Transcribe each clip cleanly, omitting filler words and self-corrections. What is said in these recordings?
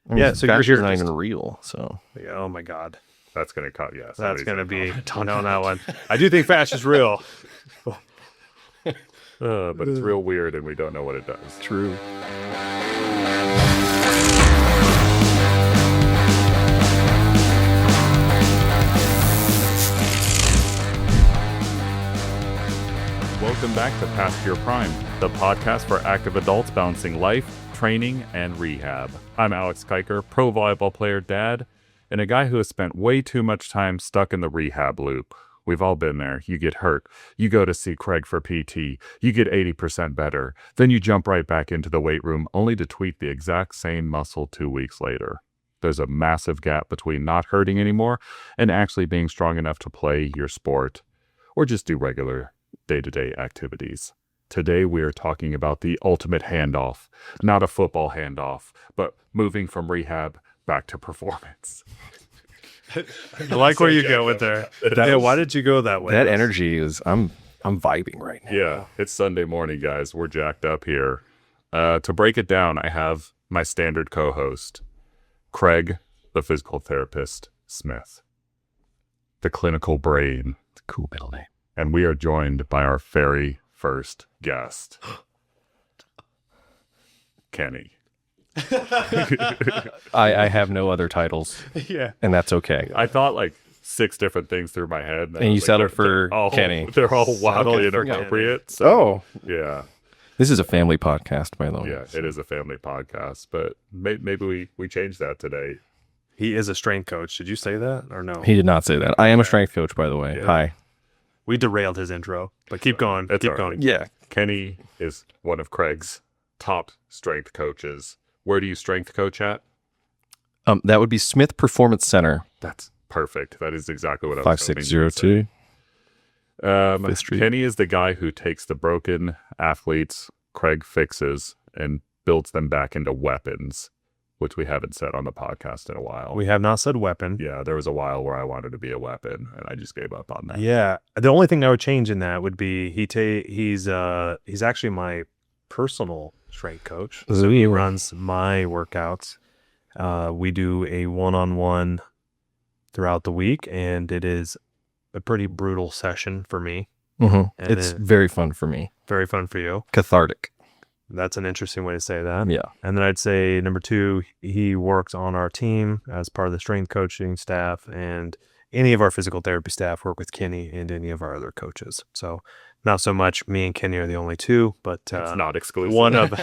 I mean, Yeah, so Fascia's not even real. So Yeah, oh my God. That's going to cut, yes. That's going to be on that one. I do think Fascia's real. But it's real weird and we don't know what it does. true. Welcome back to Past Your Prime, the podcast for active adults balancing life, training, and rehab. I'm Alex Keicher, pro volleyball player, dad, and a guy who has spent way too much time stuck in the rehab loop. We've all been there. You get hurt. You go to see Craig for PT. You get 80% better. Then you jump right back into the weight room only to tweak the exact same muscle 2 weeks later. There's a massive gap between not hurting anymore and actually being strong enough to play your sport or just do regular day-to-day activities. Today we are talking about the ultimate handoff, not a football handoff, but moving from rehab back to performance. I like where you go with there. Why did you go that way? That energy is, I'm vibing right now. Yeah, it's Sunday morning, guys. We're jacked up here. To break it down, I have my standard co-host, Craig, the physical therapist, Smith, the clinical brain. It's a cool middle name. And we are joined by our very first guest, Kenny. I have no other titles, Yeah. and that's okay. I thought like 6 different things through my head. And you settled for Kenny. They're all wildly Okay, for inappropriate. So, Oh, yeah. this is a family podcast, by the way. Yeah, it is a family podcast, but maybe we change that today. He is a strength coach. Did you say that or no? He did not say that. I am a strength coach, by the way. Yeah. Hi. We derailed his intro, but keep going. That's Keep all right. going. Yeah. Kenny is one of Craig's top strength coaches. Where do you strength coach at? That would be Smith Performance Center, That's perfect. That is exactly what I was hoping you would say. 5602. Fifth Street. Kenny is the guy who takes the broken athletes Craig fixes and builds them back into weapons, which we haven't said on the podcast in a while. We have not said weapon. Yeah, there was a while where I wanted to be a weapon, and I just gave up on that. Yeah. The only thing I would change in that would be he's actually my personal strength coach. So he runs my workouts. We do a one-on-one throughout the week, and it is a pretty brutal session for me. Mm-hmm. And It's very fun for me. very fun for you. Cathartic. That's an interesting way to say that. Yeah. And then I'd say number 2, he works on our team as part of the strength coaching staff, and any of our physical therapy staff work with Kenny and any of our other coaches. So not so much me and Kenny are the only 2, but It's not exclusive. one of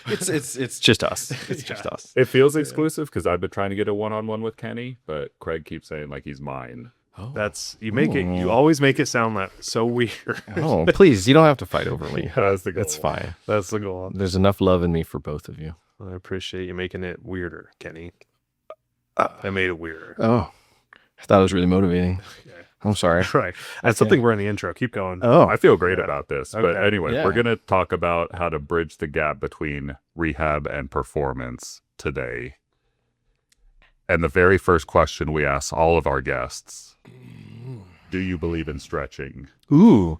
It's just us. It's just us. It feels exclusive because I've been trying to get a one-on-one with Kenny, but Craig keeps saying like he's mine. that's you always make it sound like so weird. Oh, please, you don't have to fight over me. That's the goal. That's fine. That's the goal. There's enough love in me for both of you. I appreciate you making it weirder, Kenny. I made it weirder. Oh, I thought it was really motivating. Okay. I'm sorry. Right. That's something we're in the intro. Keep going. Oh, I feel great about this. But Okay. anyway, Yeah. we're going to talk about how to bridge the gap between rehab and performance today. And the very first question we ask all of our guests, do you believe in stretching? ooh.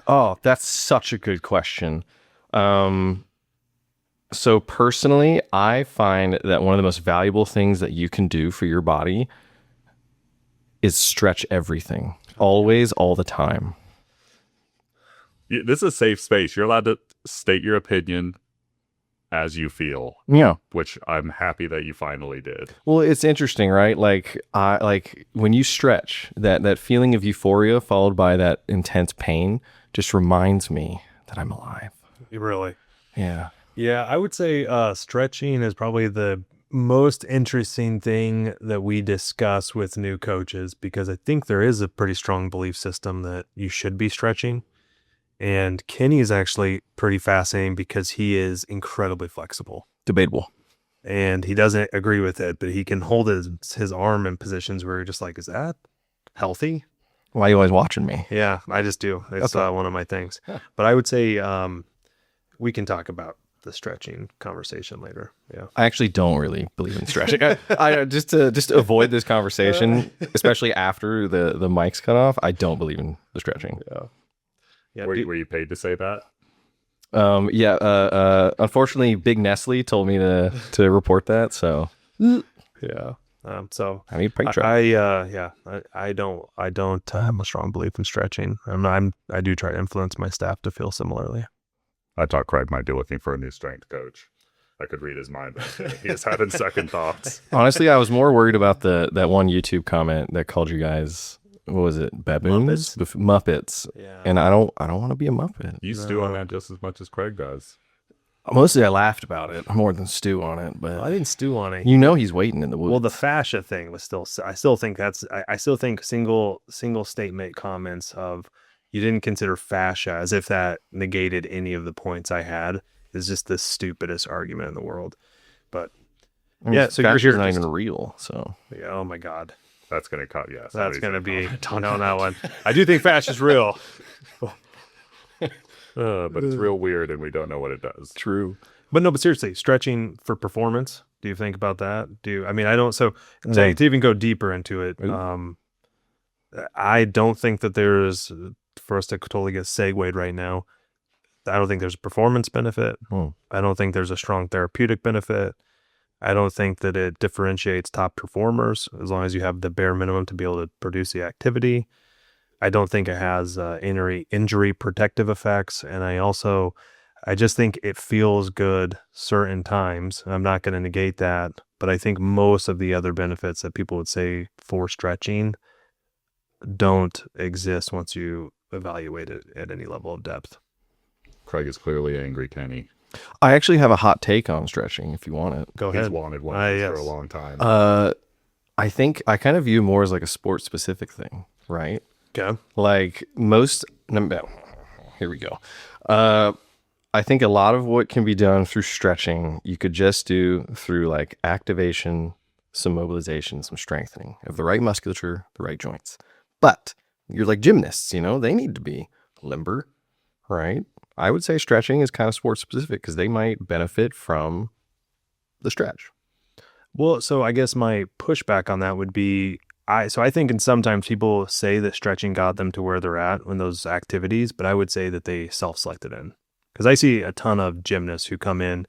Oh, that's such a good question. So personally, I find that one of the most valuable things that you can do for your body is stretch everything. Always, all the time. This is a safe space. You're allowed to state your opinion as you feel, Yeah. which I'm happy that you finally did. Well, it's interesting, right? Like when you stretch, that feeling of euphoria followed by that intense pain just reminds me that I'm alive. Really? Yeah. Yeah, I would say stretching is probably the most interesting thing that we discuss with new coaches, because I think there is a pretty strong belief system that you should be stretching. And Kenny is actually pretty fascinating because he is incredibly flexible. Debatable. And he doesn't agree with it, but he can hold his arm in positions where you're just like, is that healthy? Why are you always watching me? Yeah, I just do. It's Okay. one of my things. But I would say we can talk about the stretching conversation later. Yeah. I actually don't really believe in stretching. I just to avoid this conversation, especially after the mic's cut off. I don't believe in the stretching. Yeah. Were you paid to say that? Unfortunately, Big Nestle told me to report that. So Yeah. So I need pike drop. I don't have a strong belief in stretching. I do try to influence my staff to feel similarly. I thought Craig might be looking for a new strength coach. I could read his mind. He is having second thoughts. Honestly, I was more worried about that one YouTube comment that called you guys, what was it, baboons? Muppets. Yeah. And I don't want to be a Muppet. You stew on that just as much as Craig does. Mostly I laughed about it more than stew on it, but I didn't stew on it. you know he's waiting in the woods. Well, the fascia thing was I still think single statement comments of you didn't consider fascia as if that negated any of the points I had is just the stupidest argument in the world. But I mean, yeah, so fascia's you're not just- even real, so. yeah, oh my God. That's going to cut, yes. That's going to be, don't know that one. I do think fascia's real. But it's real weird and we don't know what it does. True. But no, but seriously, stretching for performance, do you think about that? I don't, so No. to even go deeper into it, I don't think that there's, for us to totally get segued right now, I don't think there's a performance benefit. I don't think there's a strong therapeutic benefit. I don't think that it differentiates top performers as long as you have the bare minimum to be able to produce the activity. I don't think it has injury protective effects. And I just think it feels good certain times. I'm not going to negate that, but I think most of the other benefits that people would say for stretching don't exist once you evaluate it at any level of depth. Craig is clearly angry, Kenny. I actually have a hot take on stretching if you want it. Go He's ahead. wanted one Yes. for a long time. I think I kind of view more as like a sport specific thing, right? Okay. Like here we go. I think a lot of what can be done through stretching, you could just do through like activation, some mobilization, some strengthening of the right musculature, the right joints. But you're like gymnasts, they need to be limber, right? I would say stretching is kind of sport specific because they might benefit from the stretch. Well, so I guess my pushback on that would be, I think and sometimes people say that stretching got them to where they're at in those activities, but I would say that they self-selected in. Because I see a ton of gymnasts who come in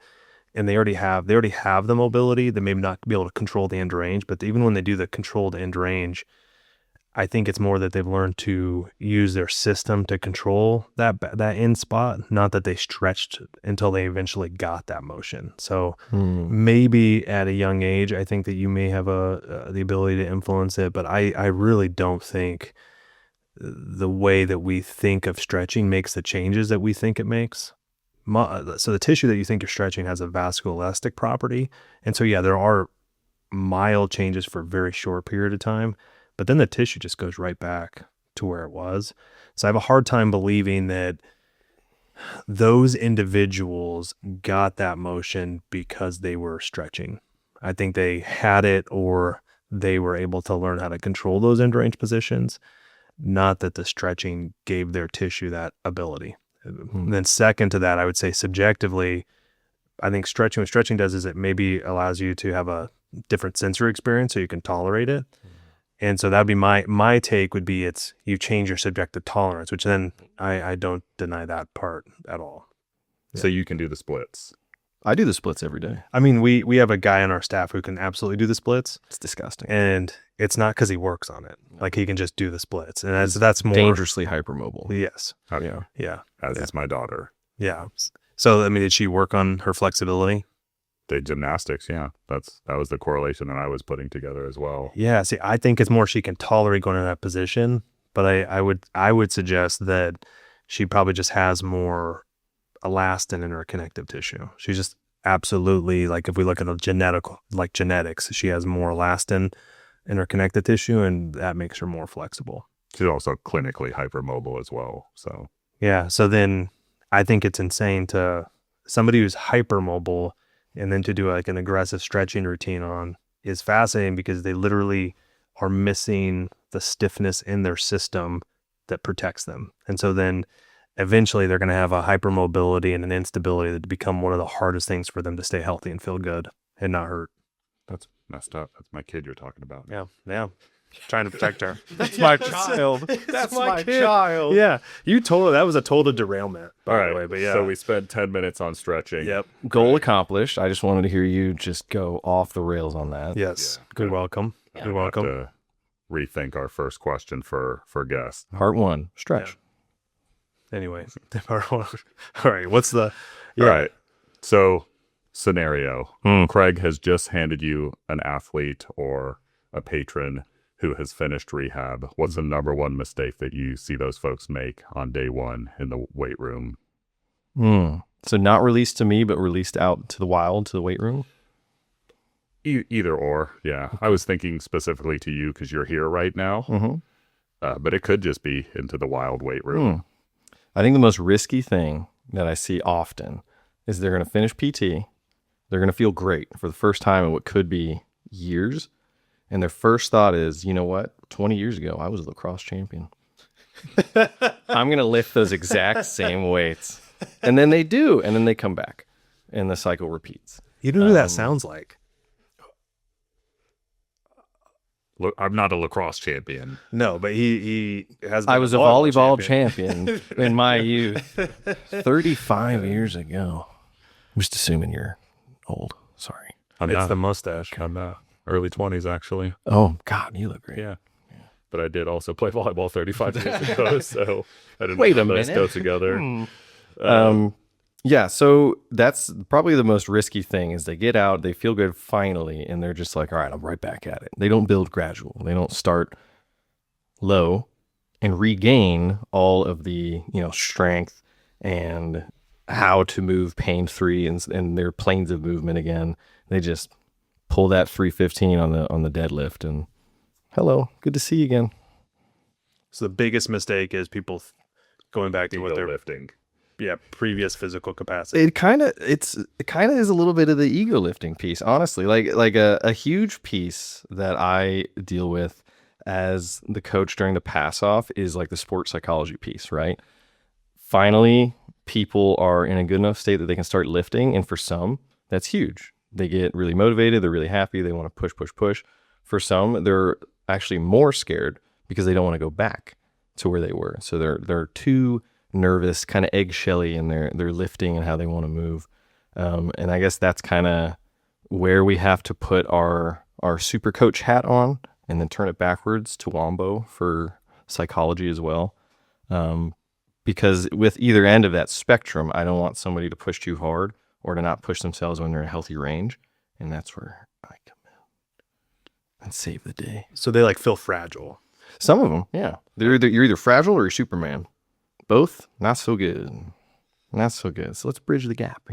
and they already have the mobility. They may not be able to control the end range, but even when they do the controlled end range, I think it's more that they've learned to use their system to control that end spot, not that they stretched until they eventually got that motion. So maybe at a young age, I think that you may have the ability to influence it, but I really don't think the way that we think of stretching makes the changes that we think it makes. So the tissue that you think you're stretching has a vasculoelastic property. And so, yeah, there are mild changes for a very short period of time, but then the tissue just goes right back to where it was. So I have a hard time believing that those individuals got that motion because they were stretching. I think they had it or they were able to learn how to control those end range positions, not that the stretching gave their tissue that ability. And then second to that, I would say subjectively, I think what stretching does is it maybe allows you to have a different sensory experience so you can tolerate it. And so that'd be my take would be you change your subjective tolerance, which then I don't deny that part at all. So you can do the splits. I do the splits every day. I mean, we have a guy on our staff who can absolutely do the splits, It's disgusting. and it's not because he works on it. Like he can just do the splits, and that's more Dangerously hypermobile. Yes. Yeah. Yeah. As is my daughter. Yeah. So I mean, did she work on her flexibility? The gymnastics, yeah. That was the correlation that I was putting together as well. Yeah. See, I think it's more she can tolerate going in that position, but I would suggest that she probably just has more elastin in her connective tissue. She's just absolutely, like, if we look at genetics, she has more elastin in her connective tissue, and that makes her more flexible. She's also clinically hypermobile as well. So Yeah. So then I think it's insane to somebody who's hypermobile and then to do like an aggressive stretching routine on is fascinating because they literally are missing the stiffness in their system that protects them. And so then eventually they're going to have a hypermobility and an instability that become one of the hardest things for them to stay healthy and feel good and not hurt. that's messed up. That's my kid you're talking about. Yeah. Yeah. trying to protect her. That's my child. That's my kid. child. Yeah, that was a total derailment, by the way. But yeah, So we spent 10 minutes on stretching. yep. Goal accomplished. I just wanted to hear you just go off the rails on that. Yes. Yeah. Good welcome. We'll Good have welcome. to rethink our first question for guests. Part 1, stretch. Anyway, all right. What's the? All right. So, scenario. Craig has just handed you an athlete or a patron who has finished rehab. What's the number one mistake that you see those folks make on day one in the weight room? So not released to me, but released out to the wild, to the weight room? Either or, yeah. I was thinking specifically to you because you're here right now, but it could just be into the wild weight room. I think the most risky thing that I see often is they're going to finish PT. They're going to feel great for the first time in what could be years. And their first thought is, you know what? 20 years ago, I was a lacrosse champion. I'm going to lift those exact same weights. And then they do. And then they come back. And the cycle repeats. You know who that sounds like? Look, I'm not a lacrosse champion. No, but he has. I was a volleyball champion in my youth 35 years ago. I'm just assuming you're old. Sorry. It's the mustache. I'm early 20s, actually. Oh, God, you look great. Yeah. But I did also play volleyball 35 years ago, so I didn't Wait a know those minute. go together. Yeah, so that's probably the most risky thing is they get out, they feel good finally, and they're just like, all right, I'm right back at it. They don't build gradual. They don't start low and regain all of the, strength and how to move pain-free and their planes of movement again. They just pull that 315 on the deadlift and hello, good to see you again. So the biggest mistake is people going back to what they're lifting. previous physical capacity. It kind of is a little bit of the ego lifting piece, honestly. Like a huge piece that I deal with as the coach during the pass off is like the sports psychology piece, right? Finally, people are in a good enough state that they can start lifting, and for some, that's huge. They get really motivated, they're really happy, they want to push. For some, they're actually more scared because they don't want to go back to where they were. So they're too nervous, kind of eggshelly in their lifting and how they want to move. And I guess that's kind of where we have to put our super coach hat on and then turn it backwards to Wombo for psychology as well. Because with either end of that spectrum, I don't want somebody to push too hard or to not push themselves when they're in a healthy range. And that's where I come in and save the day. So they feel fragile. Some of them, yeah. You're either fragile or you're Superman. Both, not so good. Not so good. So let's bridge the gap,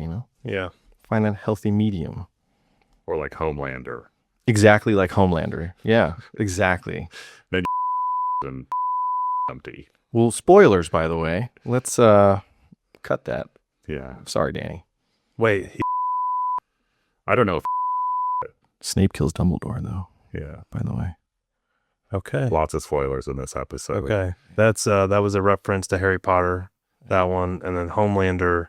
Yeah. Find that healthy medium. Or like Homelander. Exactly like Homelander. Yeah, exactly. And empty. Well, spoilers, by the way. Let's cut that. Yeah. Sorry, Danny. Wait. I don't know if Snape kills Dumbledore, though, yeah. by the way. Okay. Lots of spoilers in this episode. Okay. That's that was a reference to Harry Potter. That one, and then Homelander.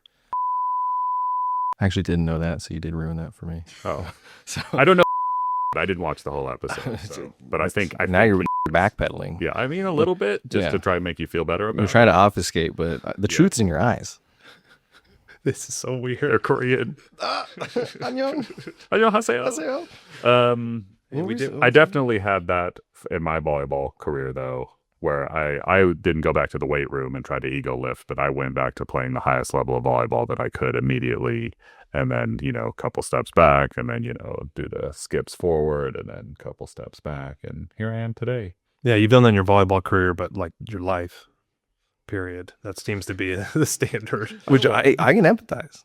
I actually didn't know that, so you did ruin that for me. Oh. So I don't know. I didn't watch the whole episode. So. But I think now you're backpedaling. yeah, I mean a little bit just to try and make you feel better about You're trying to obfuscate, but the truth's in your eyes. This is so weird. They're Korean. Annyeong. 안녕하세요. I definitely had that in my volleyball career, though, where I didn't go back to the weight room and try to ego lift, but I went back to playing the highest level of volleyball that I could immediately. And then, a couple steps back and then, do the skips forward and then a couple steps back. And here I am today. Yeah, you've done that in your volleyball career, but your life, period. That seems to be the standard. Which I can empathize,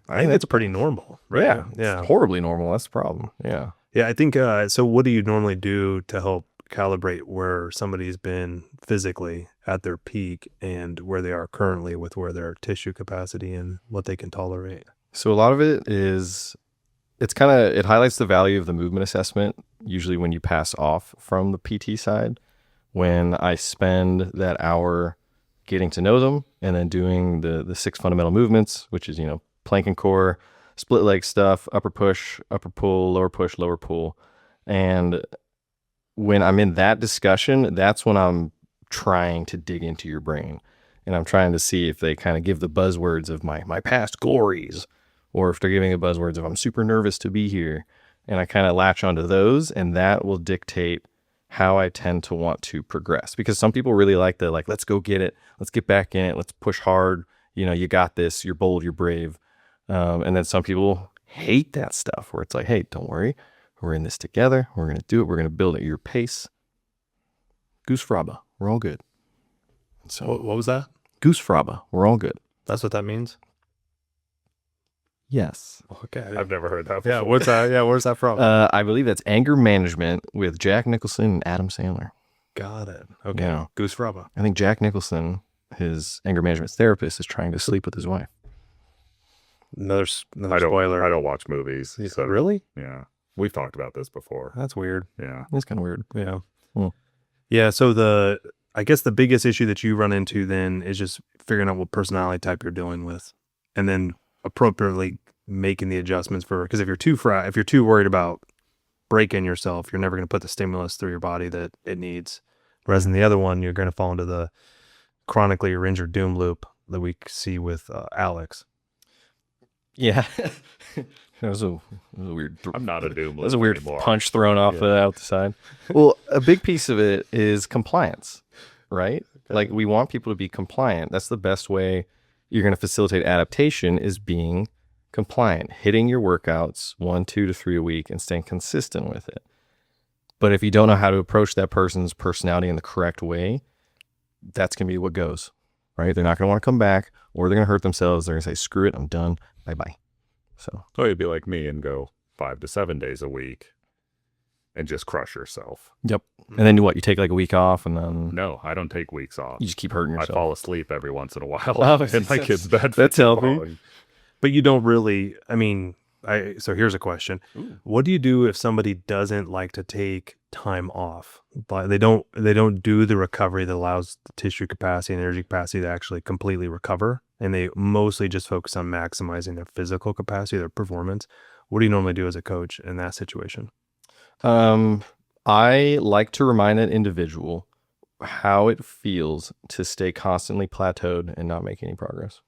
I think that's pretty normal, right? Yeah. Yeah. It's horribly normal. That's the problem. Yeah. Yeah, I think, so what do you normally do to help calibrate where somebody's been physically at their peak and where they are currently with where their tissue capacity and what they can tolerate? So a lot of it is, it highlights the value of the movement assessment, usually when you pass off from the PT side, when I spend that hour getting to know them and then doing the 6 fundamental movements, which is, plank and core, split leg stuff, upper push, upper pull, lower push, lower pull. And when I'm in that discussion, that's when I'm trying to dig into your brain. And I'm trying to see if they kind of give the buzzwords of my past glories, or if they're giving the buzzwords of I'm super nervous to be here. And I kind of latch onto those, and that will dictate how I tend to want to progress. Because some people really like let's go get it. Let's get back in it. Let's push hard. You got this. You're bold. You're brave. And then some people hate that stuff where it's like, hey, don't worry. We're in this together. We're going to do it. We're going to build at your pace. Goose fraba. We're all good. So What was that? Goose fraba. We're all good. That's what that means? Yes. Okay. I've never heard that before. Yeah, what's that? Yeah, where's that from? I believe that's anger management with Jack Nicholson and Adam Sandler. Got it. Okay. Yeah. Goose fraba. I think Jack Nicholson, his anger management therapist, is trying to sleep with his wife. Another I spoiler. don't watch movies. So, Really? yeah. We've talked about this before. That's weird. Yeah. It's kind of weird. Yeah. Hmm. Yeah. So I guess the biggest issue that you run into then is just figuring out what personality type you're dealing with, and then appropriately making the adjustments because if you're too worried about breaking yourself, you're never going to put the stimulus through your body that it needs. Whereas in the other one, you're going to fall into the chronically or injured doom loop that we see with Alex. Yeah. That was a weird. I'm not a doom. That was a weird anymore. punch thrown off out the side. Well, a big piece of it is compliance, right? Like we want people to be compliant. That's the best way you're going to facilitate adaptation is being compliant, hitting your workouts 1, 2 to 3 a week and staying consistent with it. But if you don't know how to approach that person's personality in the correct way, that's going to be what goes, right? They're not going to want to come back, or they're going to hurt themselves. They're going to say, screw it, I'm done. Bye-bye. So you'd be like me and go 5 to 7 days a week and just crush yourself. Yep. And then what? You take like a week off and then No, I don't take weeks off. you just keep hurting I yourself. fall asleep every once in a while Oh, in my kid's bed. that's healthy. But you don't really, so here's a question. Ooh. What do you do if somebody doesn't like to take time off? But they don't do the recovery that allows the tissue capacity and energy capacity to actually completely recover. And they mostly just focus on maximizing their physical capacity, their performance. What do you normally do as a coach in that situation? I like to remind that individual how it feels to stay constantly plateaued and not make any progress.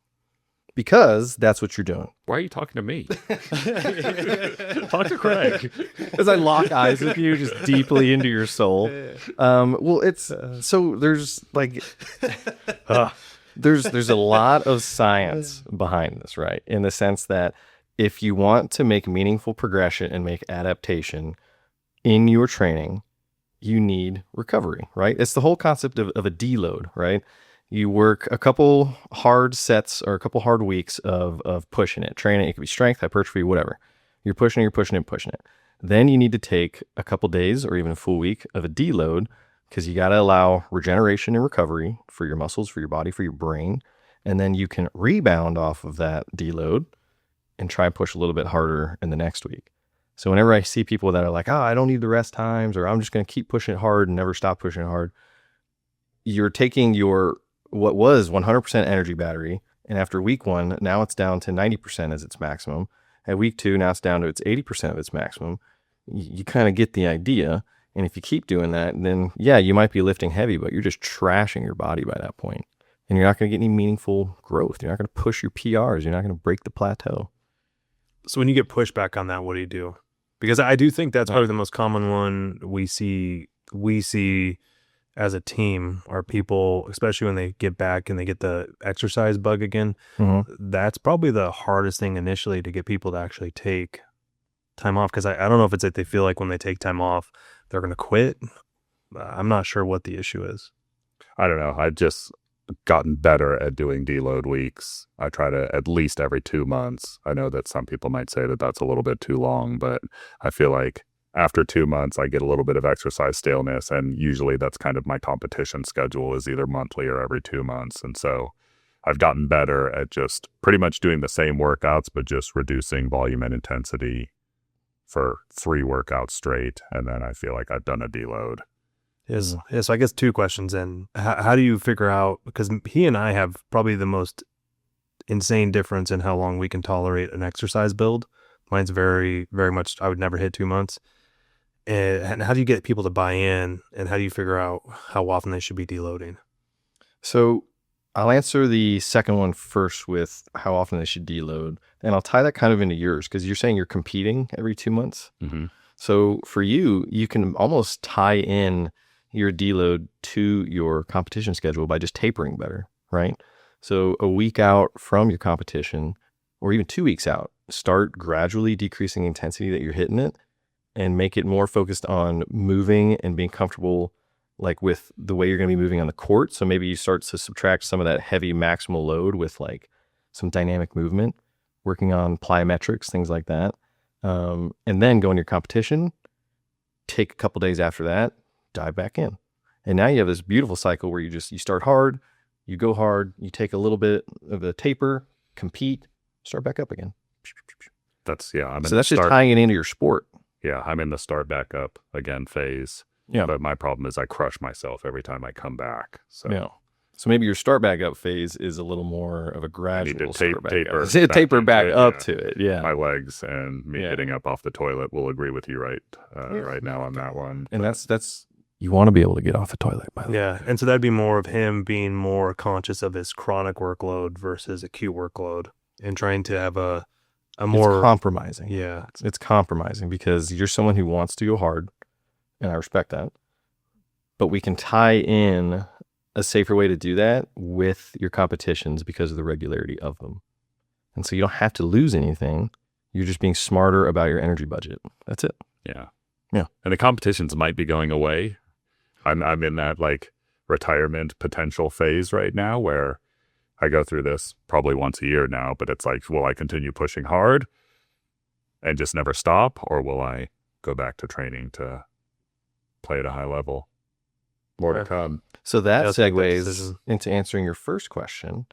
Because that's what you're doing. Why are you talking to me? Talk to Craig. As I lock eyes with you just deeply into your soul. Well, it's so there's like there's a lot of science behind this, right? In the sense that if you want to make meaningful progression and make adaptation in your training, you need recovery, right? It's the whole concept of a deload, right? You work a couple hard sets or a couple hard weeks of pushing it, training. It could be strength, hypertrophy, whatever. You're pushing it. Then you need to take a couple days or even a full week of a deload because you got to allow regeneration and recovery for your muscles, for your body, for your brain. And then you can rebound off of that deload and try and push a little bit harder in the next week. So whenever I see people that are like, I don't need the rest times, or I'm just going to keep pushing it hard and never stop pushing it hard, you're taking your what was 100% energy battery, and after week 1, now it's down to 90% as its maximum. At week 2, now it's down to its 80% of its maximum. You kind of get the idea. And if you keep doing that, then yeah, you might be lifting heavy, but you're just trashing your body by that point. And you're not going to get any meaningful growth. You're not going to push your PRs. You're not going to break the plateau. So when you get pushback on that, what do you do? Because I do think that's probably the most common one we see as a team are people, especially when they get back and they get the exercise bug again. Mm-hmm. That's probably the hardest thing initially to get people to actually take time off. Because I don't know if it's that they feel like when they take time off, they're going to quit. I'm not sure what the issue is. I don't know. I've just gotten better at doing deload weeks. I try to at least every 2 months. I know that some people might say that that's a little bit too long, but I feel like after 2 months, I get a little bit of exercise staleness, and usually that's kind of my competition schedule is either monthly or every 2 months. And so I've gotten better at just pretty much doing the same workouts, but just reducing volume and intensity for 3 workouts straight. And then I feel like I've done a deload. Yes. So I guess 2 questions then. How do you figure out, because he and I have probably the most insane difference in how long we can tolerate an exercise build. Mine's very, very much, I would never hit 2 months. And how do you get people to buy in, and how do you figure out how often they should be deloading? So I'll answer the second one first with how often they should deload. And I'll tie that kind of into yours because you're saying you're competing every 2 months. Mm-hmm. So for you, you can almost tie in your deload to your competition schedule by just tapering better, right? So a week out from your competition, or even 2 weeks out, start gradually decreasing the intensity that you're hitting it and make it more focused on moving and being comfortable like with the way you're going to be moving on the court. So maybe you start to subtract some of that heavy maximal load with like some dynamic movement, working on plyometrics, things like that. And then go in your competition, take a couple days after that, dive back in. And now you have this beautiful cycle where you start hard, you go hard, you take a little bit of a taper, compete, start back up again. That's just tying it into your sport. Yeah, I'm in the start back up again phase. Yeah. But my problem is I crush myself every time I come back. So Yeah. So maybe your start back up phase is a little more of a gradual I need to taper back up yeah. to it. Yeah. My legs and me getting up off the toilet will agree with you right now on that one. And that's you want to be able to get off the toilet, by the way. Yeah, and so that'd be more of him being more conscious of his chronic workload versus acute workload, and trying to have a more It's compromising. Yeah, It's compromising because you're someone who wants to go hard, and I respect that. But we can tie in a safer way to do that with your competitions because of the regularity of them. And so you don't have to lose anything. You're just being smarter about your energy budget. That's it. Yeah. Yeah. And the competitions might be going away. I'm in that like retirement potential phase right now where I go through this probably once a year now, but it's like, will I continue pushing hard and just never stop? Or will I go back to training to play at a high level? More to come. So that let's make that segues decision. into answering your first question.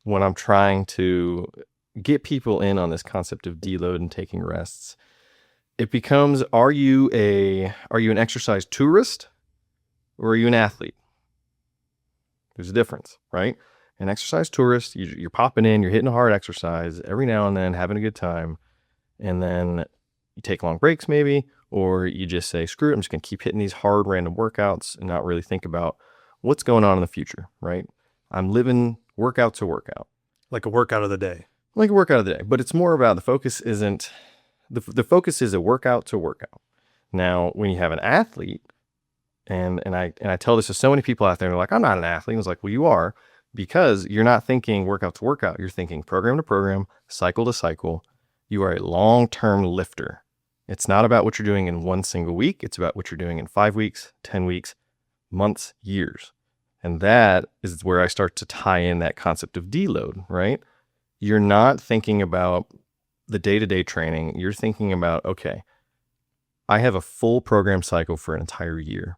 When I'm trying to get people in on this concept of deload and taking rests, it becomes, are you an exercise tourist or are you an athlete? There's a difference, right? An exercise tourist, you're popping in, you're hitting a hard exercise every now and then, having a good time, and then you take long breaks maybe, or you just say, screw it, I'm just going to keep hitting these hard random workouts and not really think about what's going on in the future, right? I'm living workout to workout. like a workout of the day. Like a workout of the day, but it's more about the focus isn't, the focus is a workout to workout. Now, when you have an athlete, and I tell this to so many people out there, they're like, I'm not an athlete. I was like, well, you are, because you're not thinking workout to workout. You're thinking program to program, cycle to cycle. You are a long-term lifter. It's not about what you're doing in one single week. It's about what you're doing in 5 weeks, 10 weeks, months, years. And that is where I start to tie in that concept of deload, right? You're not thinking about the day-to-day training. You're thinking about, okay, I have a full program cycle for an entire year.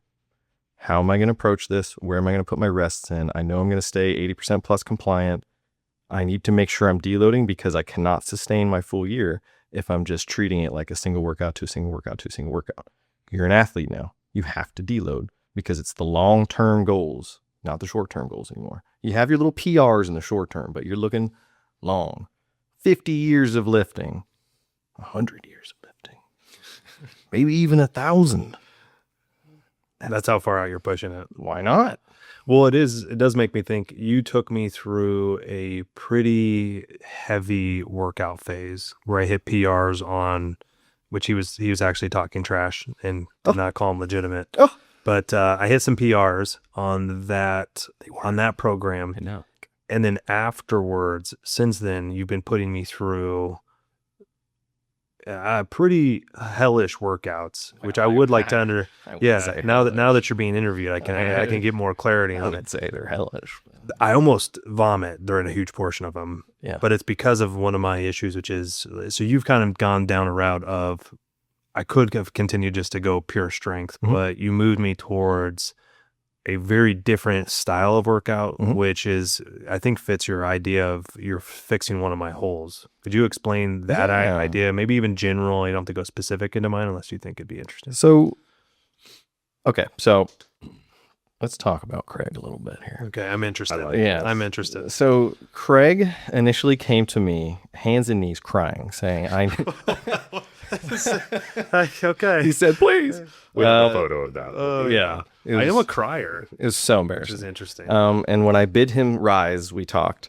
How am I going to approach this? Where am I going to put my rests in? I know I'm going to stay 80% plus compliant. I need to make sure I'm deloading because I cannot sustain my full year if I'm just treating it like a single workout to a single workout to a single workout. You're an athlete now. You have to deload because it's the long-term goals, not the short-term goals anymore. You have your little PRs in the short term, but you're looking long. 50 years of lifting, 100 years of lifting, maybe even 1,000. That's how far out you're pushing it. Why not? Well, it does make me think. You took me through a pretty heavy workout phase where I hit PRs on, which he was actually talking trash and did not call them legitimate. Oh. But I hit some PRs on that program. I know. And then afterwards, since then, you've been putting me through pretty hellish workouts, which I would like to now that you're being interviewed, I can get more clarity I on it. would say they're hellish. I almost vomit during a huge portion of them. Yeah. But it's because of one of my issues, which is, so you've kind of gone down a route of, I could have continued just to go pure strength, but you moved me towards a very different style of workout, which is, I think, fits your idea of you're fixing one of my holes. Could you explain that idea? Maybe even general. You don't have to go specific into mine unless you think it'd be interesting. So, okay. So let's talk about Craig a little bit here. Okay, I'm interested. Yeah. I'm interested. So Craig initially came to me, hands and knees, crying, saying, Okay. he said, please. We have a photo of that. Oh, Yeah. I am a crier, It was so which embarrassing. is interesting. And when I bid him rise, we talked.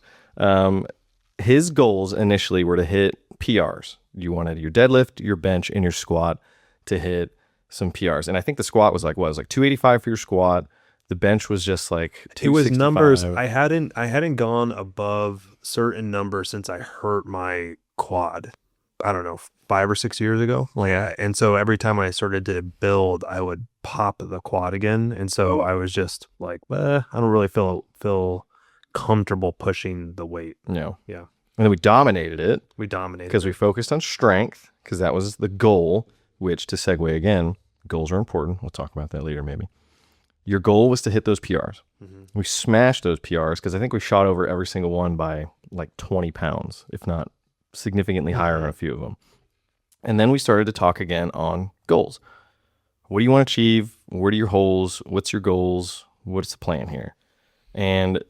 His goals initially were to hit PRs. You wanted your deadlift, your bench, and your squat to hit some PRs. And I think the squat was like 285 for your squat. The bench was just like 265. It was numbers. I hadn't gone above certain numbers since I hurt my quad. I don't know, 5 or 6 years ago. And so every time I started to build, I would pop the quad again. And so I was just like, I don't really feel comfortable pushing the weight. No. Yeah. And then we dominated it We dominated. because we focused on strength because that was the goal, which to segue again, goals are important. We'll talk about that later maybe. Your goal was to hit those PRs. Mm-hmm. We smashed those PRs because I think we shot over every single one by like 20 pounds, if not significantly higher on a few of them. And then we started to talk again on goals. What do you want to achieve? What are your holes? What's your goals? What's the plan here? And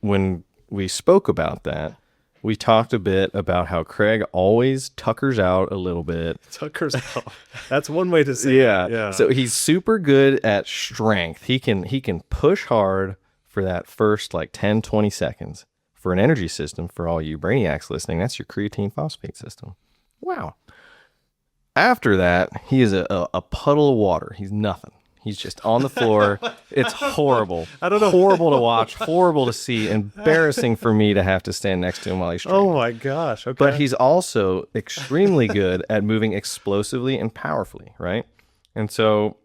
when we spoke about that, we talked a bit about how Craig always tuckers out a little bit. Tucker's out. That's one way to say Yeah. it. Yeah. So he's super good at strength. He can push hard for that first like 10, 20 seconds. For an energy system, for all you brainiacs listening, that's your creatine phosphate system. Wow. After that, he is a puddle of water. He's nothing. He's just on the floor. It's horrible. I don't know. Horrible to watch, horrible to see, embarrassing for me to have to stand next to him while he's training. Oh my gosh. Okay. But he's also extremely good at moving explosively and powerfully, right? And so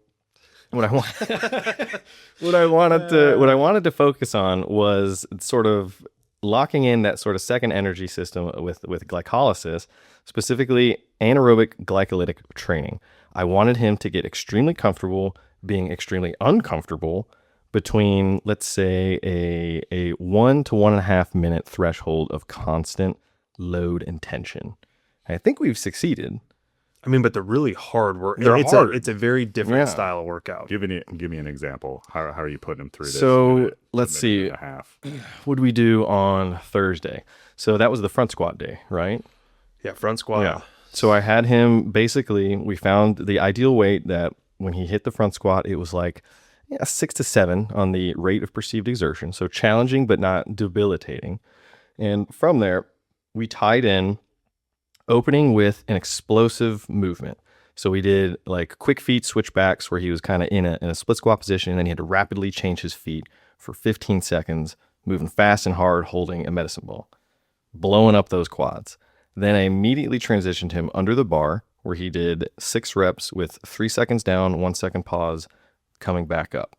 what I wanted to focus on was sort of locking in that sort of second energy system with glycolysis, specifically anaerobic glycolytic training. I wanted him to get extremely comfortable being extremely uncomfortable between, let's say, a 1 to 1.5 minute threshold of constant load and tension. I think we've succeeded. I mean, but they're really hard work. They're it's hard. It's a very different Yeah. style of workout. Give me an example. How are you putting them through this? So, minute, let's minute see. and a half? What did we do on Thursday? So that was the front squat day, right? Yeah, front squat. Yeah. So I had him basically, we found the ideal weight that when he hit the front squat, it was like 6 to 7 on the rate of perceived exertion. So challenging, but not debilitating. And from there, we tied in opening with an explosive movement. So we did like quick feet switchbacks where he was kind of in a split squat position, and then he had to rapidly change his feet for 15 seconds, moving fast and hard, holding a medicine ball, blowing up those quads. Then I immediately transitioned him under the bar where he did 6 reps with 3 seconds down, 1 second pause, coming back up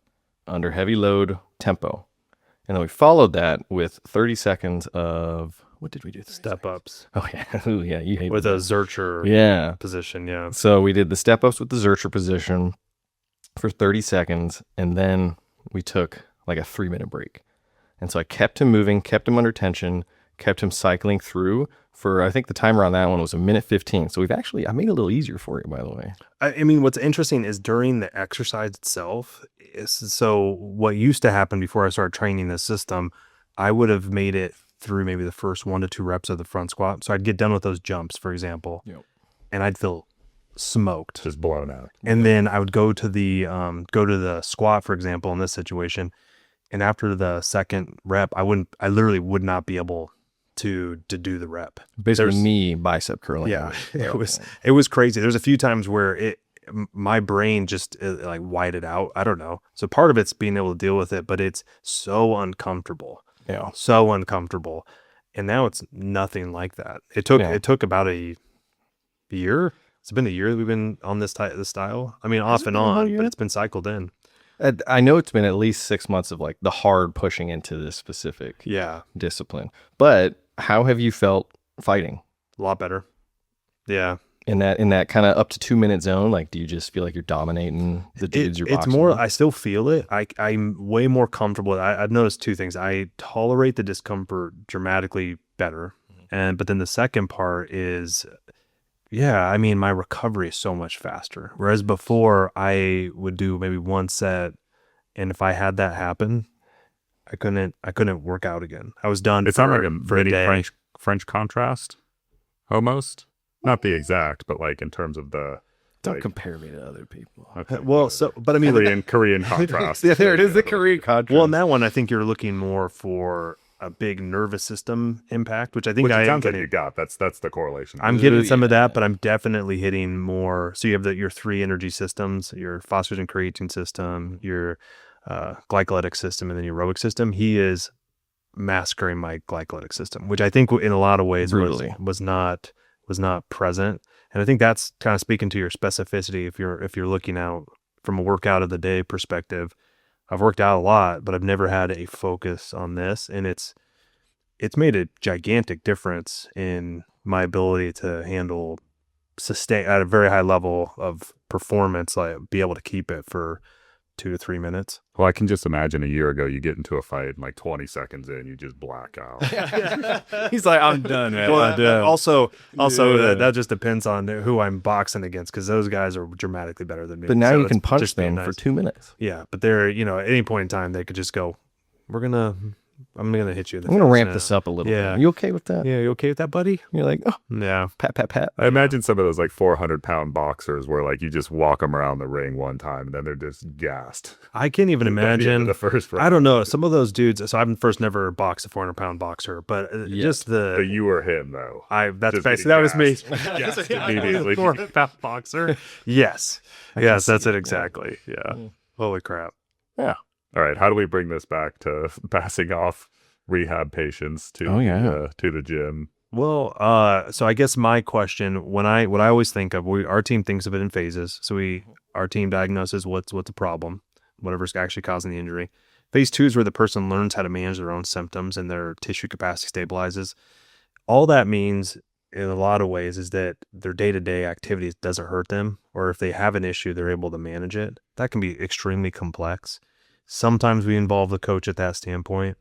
under heavy load tempo. And then we followed that with 30 seconds of, what did we do? Step ups Oh, yeah. Ooh, yeah. You hate with a Zercher Yeah. position. Yeah. So we did the step ups with the Zercher position for 30 seconds. And then we took like a 3-minute break. And so I kept him moving, kept him under tension, kept him cycling through for, I think the timer on that one was 1:15. So I made it a little easier for you, by the way. I mean, what's interesting is during the exercise itself. So what used to happen before I started training this system, I would have made it through maybe the first 1 to 2 reps of the front squat. So I'd get done with those jumps, for example, and I'd feel smoked. Just blown out. And then I would go to the squat, for example, in this situation. And after the second rep, I literally would not be able to do the rep. Basically, There's- knee bicep curling. Yeah, it was crazy. There's a few times where my brain just like whited out. I don't know. So part of it's being able to deal with it, but it's so uncomfortable. Yeah. So uncomfortable. And now it's nothing like that. It took about a year. It's been a year that we've been on this style. I mean, off and on, but it's been cycled in. I know it's been at least 6 months of like the hard pushing into this specific discipline. But how have you felt fighting? A lot better. Yeah. In that kind of up to 2-minute zone, like, do you just feel like you're dominating the dudes you're boxing? It's more, with? I still feel it. I'm way more comfortable. I've noticed 2 things. I tolerate the discomfort dramatically better. But then the second part is, I mean, my recovery is so much faster. Whereas before I would do maybe 1 set And if I had that happen, I couldn't work out again. I was done. It's not like a for a mini day. French contrast, almost. Not the exact, but like in terms of the. Don't like, compare me to other people. okay, Well, but I mean, Korean contrast. Yeah, there it is, the Korean contrast. well, in that one, I think you're looking more for a big nervous system impact, which I think Which I it am sounds like getting. you got. That's the correlation. I'm getting Ooh, some of yeah. that, but I'm definitely hitting more. So you have your 3 energy systems: your phosphate and creatine system, your glycolytic system, and then your aerobic system. He is massacring my glycolytic system, which I think in a lot of ways Brutally. was not present. And I think that's kind of speaking to your specificity. If you're looking out from a workout of the day perspective, I've worked out a lot, but I've never had a focus on this, and it's made a gigantic difference in my ability to handle sustain at a very high level of performance, like be able to keep it for 2 to 3 minutes. Well, I can just imagine a year ago you get into a fight and like 20 seconds in you just black out. He's like, I'm done, man. Well, also Yeah. that just depends on who I'm boxing against, because those guys are dramatically better than me. But now So you it's can punch just being them for nice. 2 minutes. Yeah, but they're, at any point in time they could just go, I'm gonna hit you in the I'm going to face ramp now." this up a little Yeah. bit. You okay with that? Yeah, you okay with that, buddy? You're like, oh, Yeah. pat, pat, pat. I imagine some of those like 400-pound boxers where like you just walk them around the ring one time and then they're just gassed. I can't even At the end of imagine. the first round. I don't know. Some of those dudes. So I've first never boxed a 400-pound boxer, but Yeah. just So you or him though. that's Just basically getting that was me. gassed. Gassed immediately. 400-pound boxer. Yes. Yes, see that's it, it exactly. Yeah. Yeah. Holy crap. All right, how do we bring this back to passing off rehab patients to to the gym? Well, so I guess my question, what I always think of, our team thinks of it in phases. So our team diagnoses what's a problem, whatever's actually causing the injury. Phase 2 is where the person learns how to manage their own symptoms and their tissue capacity stabilizes. All that means in a lot of ways is that their day-to-day activities doesn't hurt them, or if they have an issue, they're able to manage it. That can be extremely complex. Sometimes we involve the coach at that standpoint.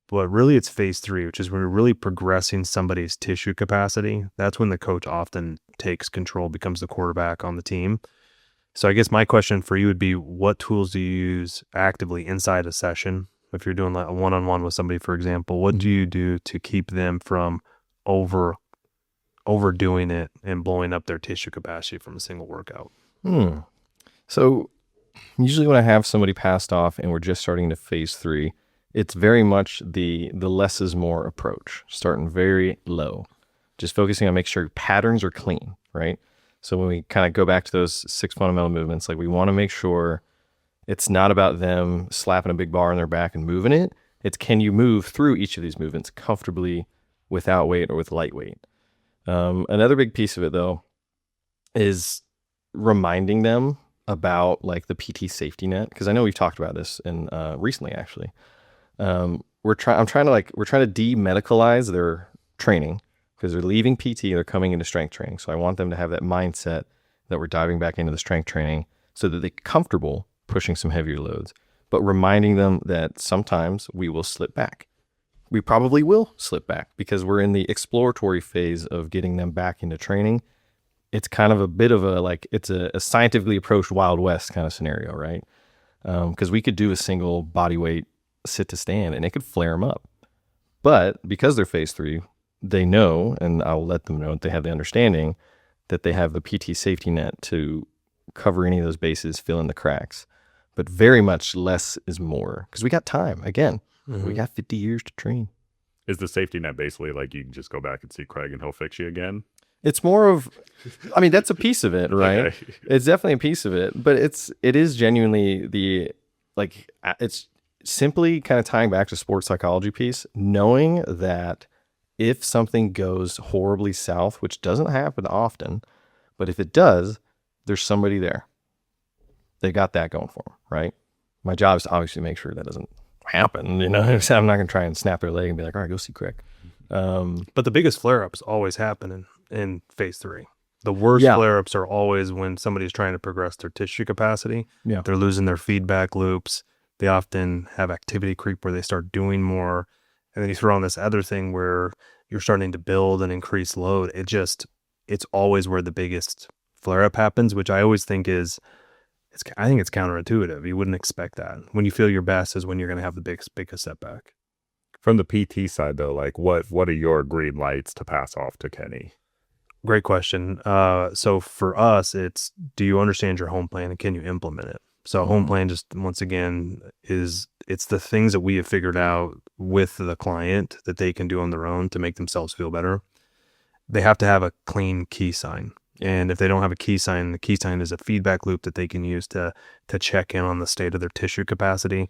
But really it's phase 3, which is when we're really progressing somebody's tissue capacity. That's when the coach often takes control, becomes the quarterback on the team. So I guess my question for you would be, what tools do you use actively inside a session? If you're doing like a one-on-one with somebody, for example, what do you do to keep them from overdoing it and blowing up their tissue capacity from a single workout? So usually when I have somebody passed off and we're just starting to phase 3, it's very much the less is more approach, starting very low, just focusing on making sure patterns are clean, right? So when we kind of go back to those 6 fundamental movements, like we want to make sure it's not about them slapping a big bar on their back and moving it. It's can you move through each of these movements comfortably without weight or with light weight? Another big piece of it though is reminding them about like the PT safety net, because I know we've talked about this in recently actually. We're trying to demedicalize their training because they're leaving PT, they're coming into strength training. So I want them to have that mindset that we're diving back into the strength training so that they're comfortable pushing some heavier loads, but reminding them that sometimes we will slip back. We probably will slip back because we're in the exploratory phase of getting them back into training. It's kind of a bit of it's a scientifically approached Wild West kind of scenario, right? Because we could do a single body weight sit to stand and it could flare them up. But because they're phase 3, they know, and I'll let them know, they have the understanding that they have the PT safety net to cover any of those bases, fill in the cracks. But very much less is more because we got time. Again, we got 50 years to train. Is the safety net basically like you can just go back and see Craig and he'll fix you again? It's more of, I mean, that's a piece of it, right? Okay. It's definitely a piece of it, but it is genuinely it's simply kind of tying back to sports psychology piece, knowing that if something goes horribly south, which doesn't happen often, but if it does, there's somebody there. They got that going for them, right? My job is to obviously make sure that doesn't happen. I'm not going to try and snap their leg and be like, all right, go see Craig. But the biggest flare-ups always happen in phase 3. The worst flare-ups are always when somebody's trying to progress their tissue capacity. Yeah. They're losing their feedback loops. They often have activity creep where they start doing more. And then you throw on this other thing where you're starting to build and increase load. It's always where the biggest flare-up happens, which I always think it's I think it's counterintuitive. You wouldn't expect that. When you feel your best is when you're going to have the biggest setback. From the PT side, though, like what are your green lights to pass off to Kenny? Great question. So for us, it's, do you understand your home plan and can you implement it? So home plan, just once again, it's the things that we have figured out with the client that they can do on their own to make themselves feel better. They have to have a clean key sign. And if they don't have a key sign, the key sign is a feedback loop that they can use to check in on the state of their tissue capacity.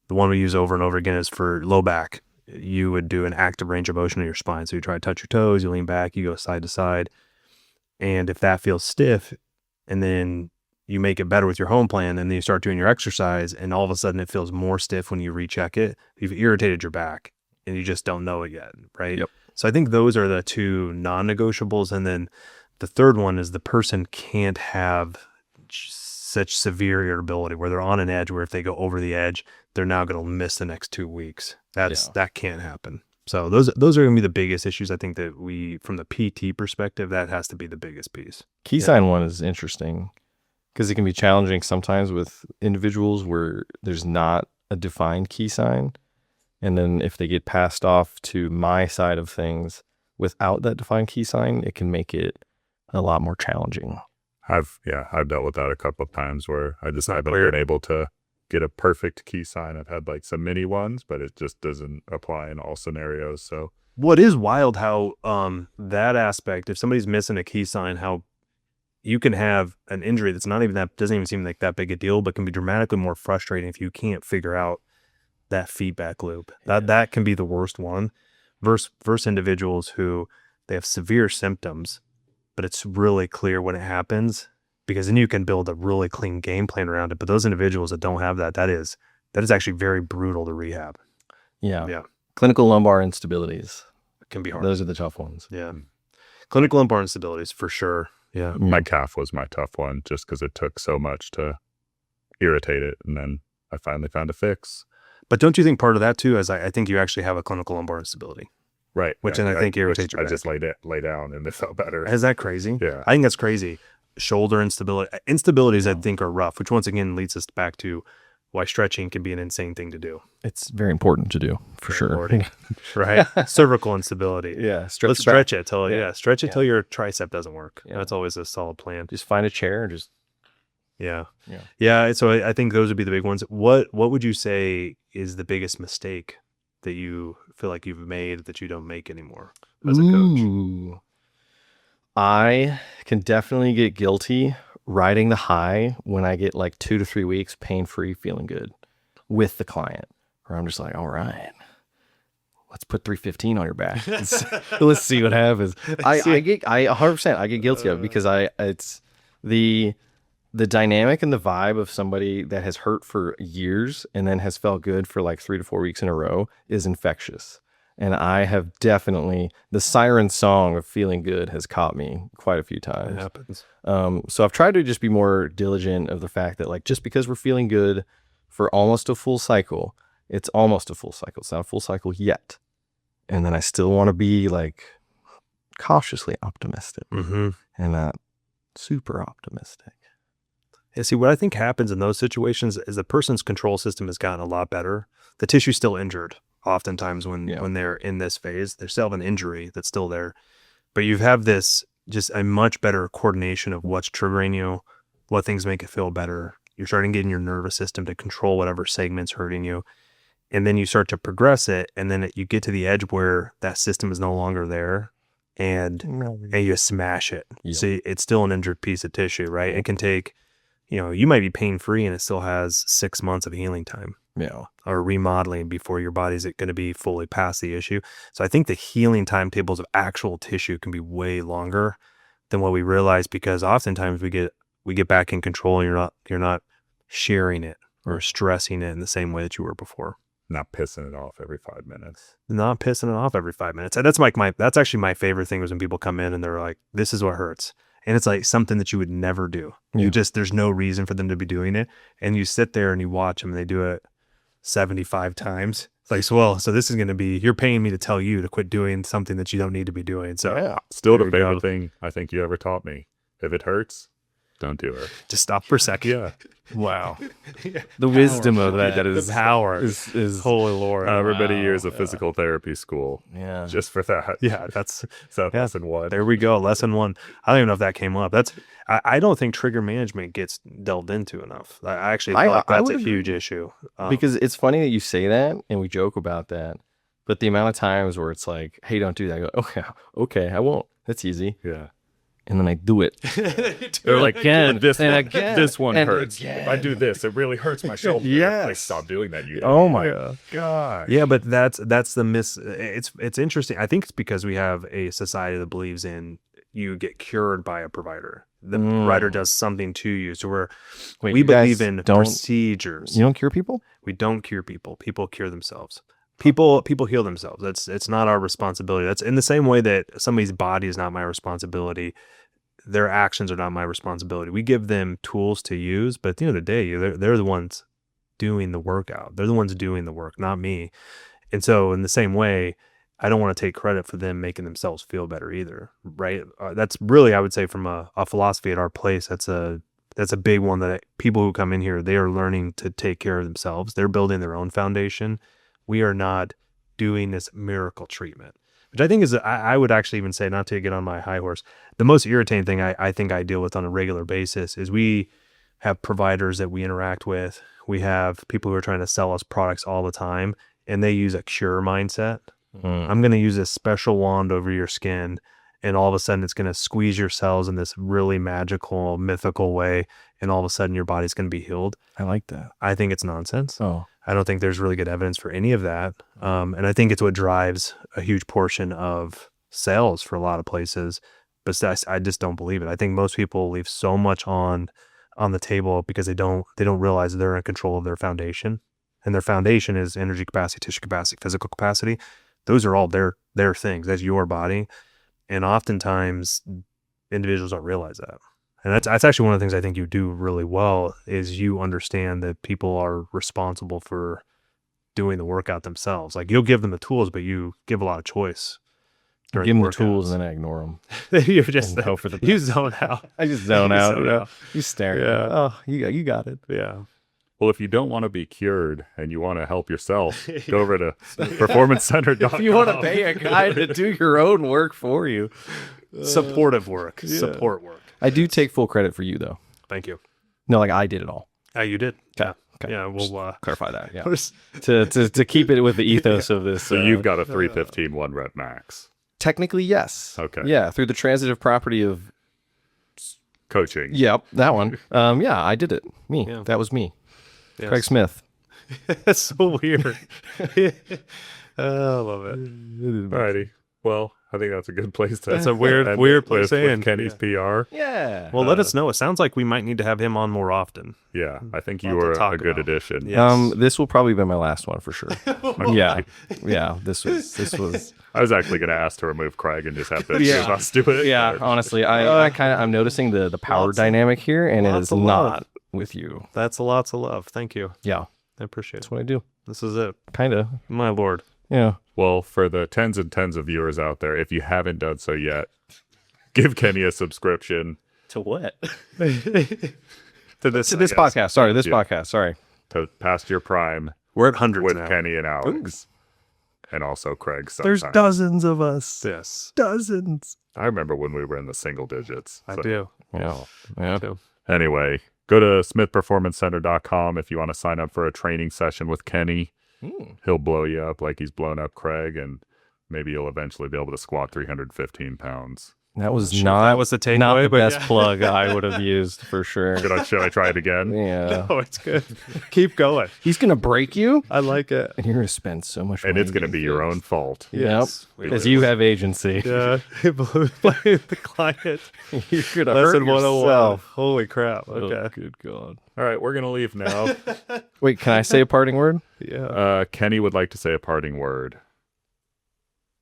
The one we use over and over again is for low back. You would do an active range of motion in your spine. So you try to touch your toes, you lean back, you go side to side. And if that feels stiff, and then you make it better with your home plan, and then you start doing your exercise, and all of a sudden it feels more stiff when you recheck it, you've irritated your back and you just don't know it yet, right? Yep. So I think those are the two non-negotiables. And then the third one is the person can't have such severe irritability where they're on an edge where if they go over the edge, they're now going to miss the next 2 weeks. That can't happen. So those are going to be the biggest issues. I think that from the PT perspective, that has to be the biggest piece. Key sign one is interesting because it can be challenging sometimes with individuals where there's not a defined key sign. And then if they get passed off to my side of things without that defined key sign, it can make it a lot more challenging. I've dealt with that a couple of times where I just haven't been able to get a perfect key sign. I've had like some mini ones, but it just doesn't apply in all scenarios. So what is wild how that aspect, if somebody's missing a key sign, how you can have an injury that's not even doesn't even seem like that big a deal, but can be dramatically more frustrating if you can't figure out that feedback loop. That can be the worst one versus individuals who they have severe symptoms, but it's really clear when it happens, because then you can build a really clean game plan around it. But those individuals that don't have that is actually very brutal to rehab. Yeah. Clinical lumbar instabilities. It can be hard. Those are the tough ones. Yeah. Clinical lumbar instabilities for sure. Yeah. My calf was my tough one just because it took so much to irritate it. And then I finally found a fix. But don't you think part of that too is I think you actually have a clinical lumbar instability. Right. Which I think irritates your back. I just lay down and it felt better. Is that crazy? Yeah. I think that's crazy. Shoulder instability. Instabilities I think are rough, which once again leads us back to why stretching can be an insane thing to do. It's very important to do, for sure. Right? Cervical instability. Yeah. Let's stretch it till till your tricep doesn't work. Yeah. That's always a solid plan. Just find a chair and just. Yeah. So I think those would be the big ones. What would you say is the biggest mistake that you feel like you've made that you don't make anymore as a coach? I can definitely get guilty riding the high when I get like 2 to 3 weeks pain-free, feeling good with the client, where I'm just like, all right, let's put 315 on your back. Let's see what happens. I 100% I get guilty of it because it's the dynamic and the vibe of somebody that has hurt for years and then has felt good for like 3 to 4 weeks in a row is infectious. And I have definitely, the Siren song of feeling good has caught me quite a few times. It happens. So I've tried to just be more diligent of the fact that like, just because we're feeling good for almost a full cycle, it's almost a full cycle. It's not a full cycle yet. And then I still want to be like cautiously optimistic and not super optimistic. Yeah, see, what I think happens in those situations is the person's control system has gotten a lot better. The tissue's still injured. Oftentimes when they're in this phase, they still have an injury that's still there. But you have this just a much better coordination of what's triggering you, what things make it feel better. You're starting getting your nervous system to control whatever segment's hurting you. And then you start to progress it. And then you get to the edge where that system is no longer there and you smash it. Yep. See, it's still an injured piece of tissue, right? It can take, you might be pain-free and it still has 6 months of healing time. Yeah. Or remodeling before your body's going to be fully past the issue. So I think the healing timetables of actual tissue can be way longer than what we realize, because oftentimes we get back in control and you're not sharing it or stressing it in the same way that you were before. Not pissing it off every 5 minutes. Not pissing it off every 5 minutes. That's like that's actually my favorite thing, was when people come in and they're like, this is what hurts. And it's like something that you would never do. Yeah. There's no reason for them to be doing it. And you sit there and you watch them and they do it 75 times. It's like, so this is going to be, you're paying me to tell you to quit doing something that you don't need to be doing. So Still the favorite thing I think you ever taught me. If it hurts, don't do her. Just stop for a second. Yeah. Wow. The wisdom of that is The power is holy Lord. However many years of physical therapy school. yeah. Just for that. Yeah, that's So yeah. lesson one. There we go. Lesson 1. I don't even know if that came up. I don't think trigger management gets delved into enough. I actually feel like I that's would a agree. huge issue. Because it's funny that you say that and we joke about that, but the amount of times where it's like, hey, don't do that. I go, okay, I won't. That's easy. Yeah. And then I do it. They're like, Again, this and one, again, this one and hurts. again. If I do this, it really hurts my shoulder. Yes. Like, stop doing that. You Oh my God. Yeah, but that's the it's interesting. I think it's because we have a society that believes in you get cured by a provider. The provider does something to you. So we you guys believe in don't- procedures. You don't cure people? We don't cure people. People cure themselves. People heal themselves. It's not our responsibility. That's in the same way that somebody's body is not my responsibility. Their actions are not my responsibility. We give them tools to use, but at the end of the day, they're the ones doing the workout. They're the ones doing the work, not me. And so in the same way, I don't want to take credit for them making themselves feel better either, right? That's really, I would say, from a philosophy at our place, that's a big one that people who come in here, they are learning to take care of themselves. They're building their own foundation. We are not doing this miracle treatment, which I think is, I would actually even say, not to get on my high horse, the most irritating thing I think I deal with on a regular basis is we have providers that we interact with. We have people who are trying to sell us products all the time, and they use a cure mindset. I'm going to use this special wand over your skin, and all of a sudden it's going to squeeze your cells in this really magical, mythical way, and all of a sudden your body's going to be healed. I like that. I think it's nonsense. Oh. I don't think there's really good evidence for any of that. And I think it's what drives a huge portion of sales for a lot of places. But I just don't believe it. I think most people leave so much on the table because they don't realize they're in control of their foundation. And their foundation is energy capacity, tissue capacity, physical capacity. Those are all their things. That's your body. And oftentimes individuals don't realize that. And that's actually one of the things I think you do really well is you understand that people are responsible for doing the workout themselves. Like you'll give them the tools, but you give a lot of choice. Give them the tools and then I ignore them. You just go for the you zone out. I just zone You out. zone out. You stare. Yeah. Oh, you got it. Yeah. Well, if you don't want to be cured and you want to help yourself, go over to performancecenter.com. If you want to pay a guy to do your own work for you. Supportive work. Yeah. Support work. I do take full credit for you, though. Thank you. No, like I did it all. You did. Okay. Yeah. Yeah. We'll Clarify that. Yeah. to keep it with the ethos of this. So you've got a 315 1 rep max. Technically, yes. Okay. Yeah, through the transitive property of. Coaching. Yep, that one. Yeah, I did it. Me. Yeah. That was me. Yes. Craig Smith. That's so weird. I love it. Alrighty. Well, I think that's a good place to. That's a weird end place to with end. Kenny's PR. Yeah. Well, let us know. It sounds like we might need to have him on more often. Yeah, I think you Lot to were talk a good about. addition. Yeah. This will probably be my last one for sure. Yeah. This was. I was actually going to ask to remove Craig and just have the Yeah. two of us do it. Yeah, but- honestly, I'm noticing the power dynamic here, and it lots is of love. not with you. That's lots of love. Thank you. Yeah, I appreciate that's it. what I do. This is it. Kind of. My Lord. Yeah. Well, for the tens and tens of viewers out there, if you haven't done so yet, give Kenny a subscription To what? To this To this guess. podcast. Sorry, this Yeah. podcast. Sorry. to Past Your Prime We're at hundreds with now. Kenny and Alex. And also Craig There's sometimes. dozens of us. Yes. Dozens. I remember when we were in the single digits. I So- do. Yeah. Yeah. Too. Anyway, go to smithperformancecenter.com if you want to sign up for a training session with Kenny. He'll blow you up like he's blown up Craig, and maybe you'll eventually be able to squat 315 pounds. That was Sure, not that was the takeaway, not the but best yeah. plug I would have used for sure. Should I try it again? Yeah. Oh, it's good. Keep going. He's gonna break you, I like it. and you're gonna spend so much money. And it's going to be your own fault. Yes. Yep. Because you have agency. Yeah. The client. You're gonna Lesson hurt 101. yourself. Holy crap. Oh, Okay. good God. All right, we're going to leave now. Wait, can I say a parting word? Yeah. Kenny would like to say a parting word.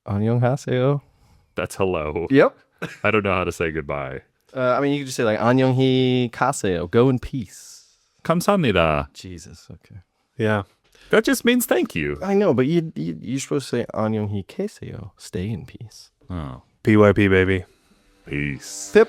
Annyeonghaseyo. That's hello. Yep. I don't know how to say goodbye. I mean, you could just say like Annyeonghi Kaseo. Go in peace. 감사합니다. Jesus. Okay. Yeah. That just means thank you. I know, but you're supposed to say Annyeonghi Kaseo. Stay in peace. Oh, PYP, baby. peace. Tip.